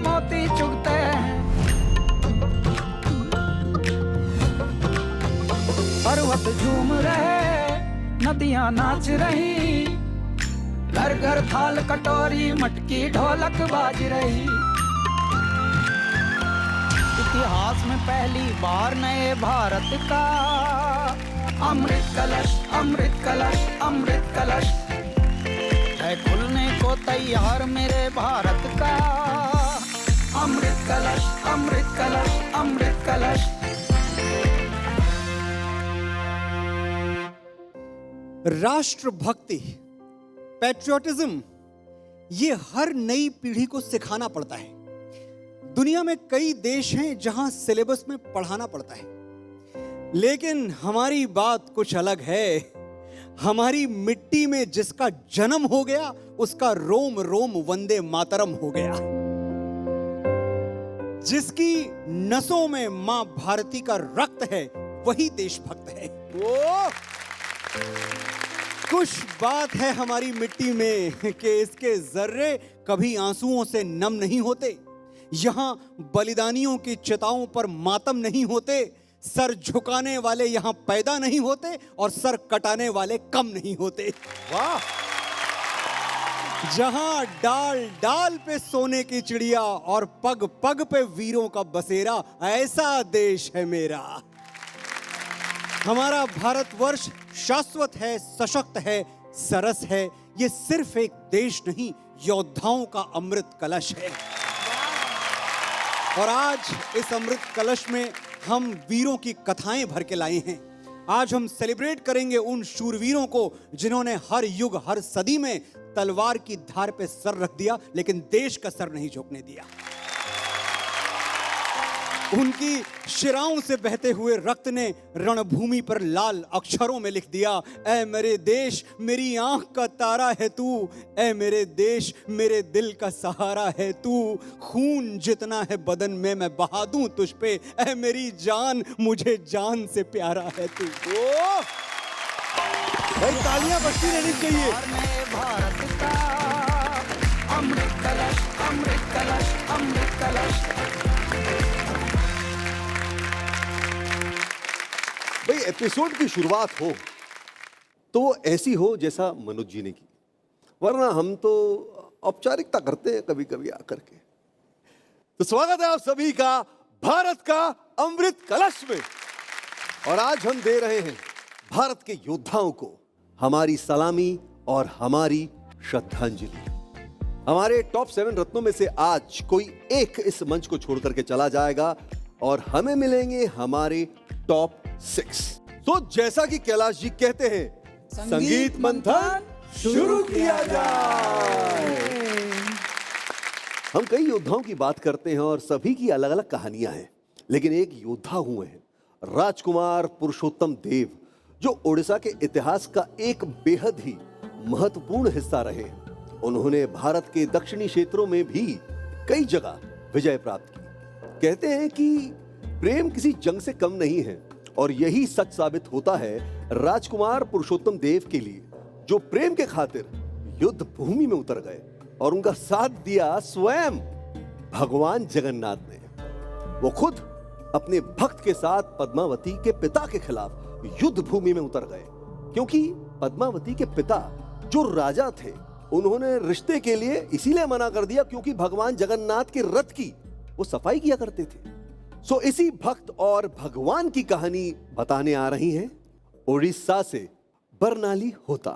मोती चुगते हैं। पर्वत झूम रहे, नदियां नाच रही, घर घर थाल कटोरी मटकी ढोलक बाज रही। इतिहास में पहली बार नए भारत का अमृत कलश, अमृत कलश, अमृत कलश है खुलने को तैयार मेरे भारत का। अमृत कलश, अमृत कलश, अमृत कलश। राष्ट्रभक्ति, पैट्रियोटिज्म, ये हर नई पीढ़ी को सिखाना पड़ता है। दुनिया में कई देश हैं जहां सिलेबस में पढ़ाना पड़ता है, लेकिन हमारी बात कुछ अलग है। हमारी मिट्टी में जिसका जन्म हो गया उसका रोम रोम वंदे मातरम हो गया। जिसकी नसों में मां भारती का रक्त है वही देशभक्त है। वो कुछ बात है हमारी मिट्टी में कि इसके जर्रे कभी आंसुओं से नम नहीं होते। यहां बलिदानियों की चिताओं पर मातम नहीं होते। सर झुकाने वाले यहां पैदा नहीं होते और सर कटाने वाले कम नहीं होते। वाह! जहां डाल डाल पे सोने की चिड़िया और पग पग पे वीरों का बसेरा, ऐसा देश है मेरा। हमारा भारतवर्ष शाश्वत है, सशक्त है, सरस है। ये सिर्फ एक देश नहीं, योद्धाओं का अमृत कलश है। और आज इस अमृत कलश में हम वीरों की कथाएं भर के लाए हैं। आज हम सेलिब्रेट करेंगे उन शूरवीरों को जिन्होंने हर युग, हर सदी में तलवार की धार पे सर रख दिया लेकिन देश का सर नहीं झुकने दिया। उनकी शिराओं से बहते हुए रक्त ने रणभूमि पर लाल अक्षरों में लिख दिया, ऐ मेरे देश मेरी आंख का तारा है तू, ऐ मेरे देश मेरे दिल का सहारा है तू। खून जितना है बदन में मैं बहा दूं तुझ पे, ऐ मेरी जान मुझे जान से प्यारा है तू। ओ भाई तालियां बजती रहनी चाहिए। भारत का अमृत कलश, अमृत कलश, अमृत कलश। भाई एपिसोड की शुरुआत हो तो वो ऐसी हो जैसा मनोज जी ने की, वरना हम तो औपचारिकता करते हैं कभी कभी आकर के। तो स्वागत है आप सभी का भारत का अमृत कलश में। और आज हम दे रहे हैं भारत के योद्धाओं को हमारी सलामी और हमारी श्रद्धांजलि। हमारे टॉप 7 रत्नों में से आज कोई एक इस मंच को छोड़ करके चला जाएगा और हमें मिलेंगे हमारे टॉप 6। तो जैसा कि कैलाश जी कहते हैं, संगीत मंथन शुरू किया जाए। हम कई योद्धाओं की बात करते हैं और सभी की अलग अलग कहानियां हैं, लेकिन एक योद्धा हुए हैं राजकुमार पुरुषोत्तम देव, जो ओडिशा के इतिहास का एक बेहद ही महत्वपूर्ण हिस्सा रहे। उन्होंने भारत के दक्षिणी क्षेत्रों में भी कई जगह विजय प्राप्त की। कहते हैं कि प्रेम किसी जंग से कम नहीं है, और यही सच साबित होता है राजकुमार पुरुषोत्तम देव के लिए, जो प्रेम के खातिर युद्ध भूमि में उतर गए और उनका साथ दिया स्वयं भगवान जगन्नाथ ने। वो खुद अपने भक्त के साथ पद्मावती के पिता के खिलाफ युद्ध भूमि में उतर गए, क्योंकि पद्मावती के पिता जो राजा थे उन्होंने रिश्ते के लिए इसीलिए मना कर दिया क्योंकि भगवान जगन्नाथ के रथ की वो सफाई किया करते थे। सो इसी भक्त और भगवान की कहानी बताने आ रही हैं उड़ीसा से बरनाली होता।